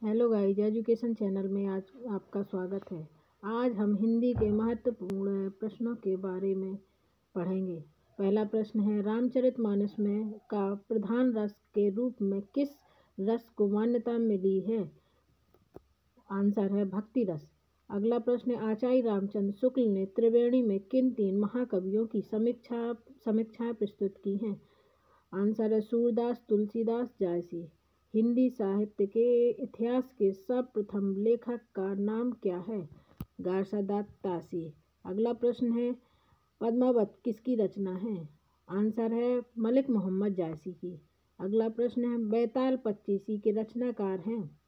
Hello guys, education channel में आज आपका स्वागत है। आज हम हिंदी के महत्वपूर्ण प्रश्नों के बारे में पढ़ेंगे। पहला प्रश्न है, रामचरितमानस में का प्रधान रस के रूप में किस रस को मान्यता मिली है? आंसर है भक्ति रस। अगला प्रश्न है, आचार्य रामचंद्र शुक्ल ने त्रिवेणी में किन तीन महाकवियों की समीक्षाएं प्रस्तुत की हैं? आंसर है सूरदास, तुलसीदास, जायसी। हिंदी साहित्य के इतिहास के सर्वप्रथम लेखक का नाम क्या है? गारसादात तासी। अगला प्रश्न है, पद्मावत किसकी रचना है? आंसर है मलिक मोहम्मद जायसी की। अगला प्रश्न है, बैताल पच्चीसी के रचनाकार हैं?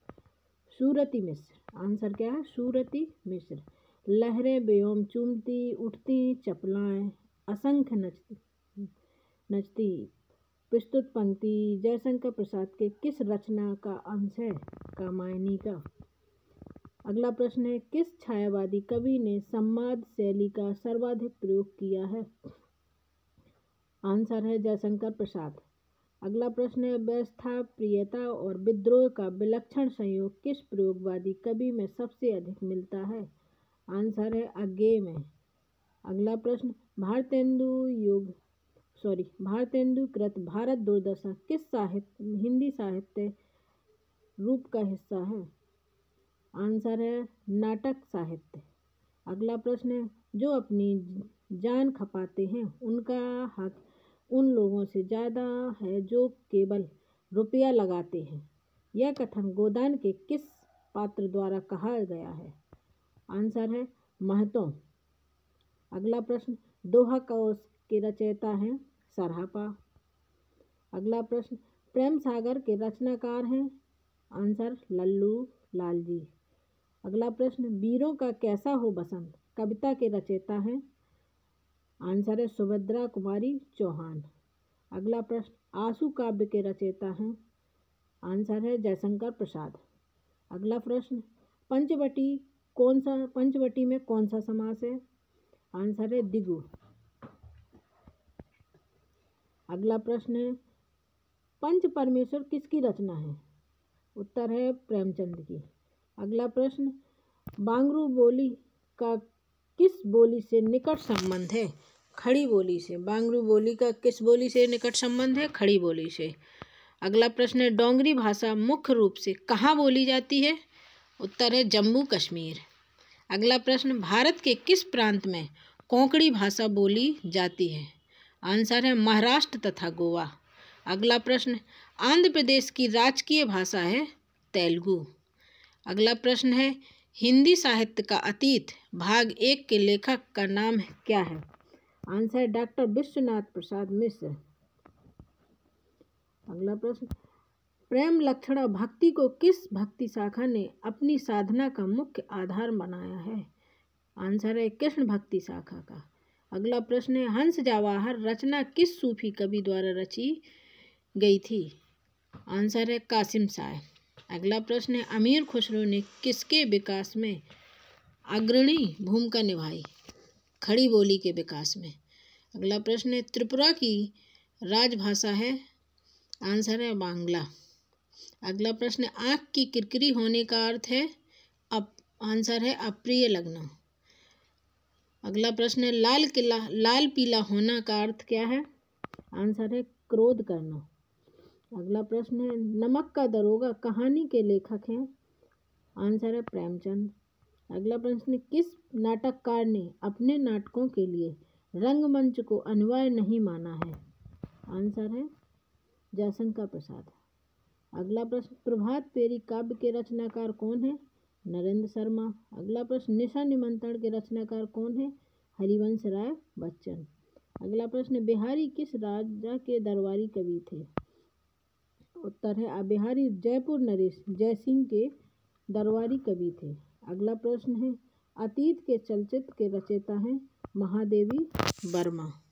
सूरती मिश्र। आंसर क्या है? सूरती मिश्र। लहरें बेओम चूमती उठती चपलाएं असंख्य नचती प्रस्तुत पंक्ति जयशंकर प्रसाद के किस रचना का अंश है? कामायनी का। अगला प्रश्न है, किस छायावादी कवि ने संवाद शैली का सर्वाधिक प्रयोग किया है? आंसर है जयशंकर प्रसाद। अगला प्रश्न है, व्यवस्था प्रियता और विद्रोह का विलक्षण संयोग किस प्रयोगवादी कवि में सबसे अधिक मिलता है? आंसर है अज्ञेय में। अगला प्रश्न, भारतेंदुकृत भारत दुर्दशा किस हिंदी साहित्य रूप का हिस्सा है? आंसर है नाटक साहित्य। अगला प्रश्न है, जो अपनी जान खपाते हैं उनका हक उन लोगों से ज़्यादा है जो केवल रुपया लगाते हैं। यह कथन गोदान के किस पात्र द्वारा कहा गया है? आंसर है महतों। अगला प्रश्न, दोहा कोश के रचयिता हैं? सरापा। अगला प्रश्न, प्रेम सागर के रचनाकार हैं? आंसर लल्लू लाल जी। अगला प्रश्न, वीरों का कैसा हो बसंत कविता के रचयिता हैं? आंसर है सुभद्रा कुमारी चौहान। अगला प्रश्न, आंसू काव्य के रचयिता हैं? आंसर है जयशंकर प्रसाद। अगला प्रश्न, पंचवटी में कौन सा समास है? आंसर है द्विगु। अगला प्रश्न है, पंच परमेश्वर किसकी रचना है? उत्तर है प्रेमचंद की। अगला प्रश्न, बांगरू बोली का किस बोली से निकट संबंध है? खड़ी बोली से। बांगरू बोली का किस बोली से निकट संबंध है? खड़ी बोली से। अगला प्रश्न है, डोंगरी भाषा मुख्य रूप से कहाँ बोली जाती है? उत्तर है जम्मू कश्मीर। अगला प्रश्न, भारत के किस प्रांत में कोंकणी भाषा बोली जाती है? आंसर है महाराष्ट्र तथा गोवा। अगला प्रश्न, आंध्र प्रदेश की राजकीय भाषा है तेलुगु। अगला प्रश्न है, हिंदी साहित्य का अतीत भाग 1 के लेखक का नाम क्या है? आंसर है डॉक्टर विश्वनाथ प्रसाद मिश्र। अगला प्रश्न, प्रेम लक्षण भक्ति को किस भक्ति शाखा ने अपनी साधना का मुख्य आधार बनाया है? आंसर है कृष्ण भक्ति शाखा का। अगला प्रश्न है, हंस जवाहर रचना किस सूफी कवि द्वारा रची गई थी? आंसर है कासिम शाह। अगला प्रश्न है, अमीर खुसरो ने किसके विकास में अग्रणी भूमिका निभाई? खड़ी बोली के विकास में। अगला प्रश्न है, त्रिपुरा की राजभाषा है? आंसर है बांग्ला। अगला प्रश्न, आँख की किरकिरी होने का अर्थ है? आंसर है अप्रिय लगना। अगला प्रश्न है, लाल पीला होना का अर्थ क्या है? आंसर है क्रोध करना। अगला प्रश्न है, नमक का दरोगा कहानी के लेखक हैं? आंसर है प्रेमचंद। अगला प्रश्न, किस नाटककार ने अपने नाटकों के लिए रंगमंच को अनिवार्य नहीं माना है? आंसर है जयशंकर प्रसाद। अगला प्रश्न, प्रभात फेरी काव्य के रचनाकार कौन है? नरेंद्र शर्मा। अगला प्रश्न, निशा निमंत्रण के रचनाकार कौन है? हरिवंश राय बच्चन। अगला प्रश्न, बिहारी किस राजा के दरबारी कवि थे? उत्तर है बिहारी जयपुर नरेश जयसिंह के दरबारी कवि थे। अगला प्रश्न है, अतीत के चलचित्र के रचयिता हैं? महादेवी वर्मा।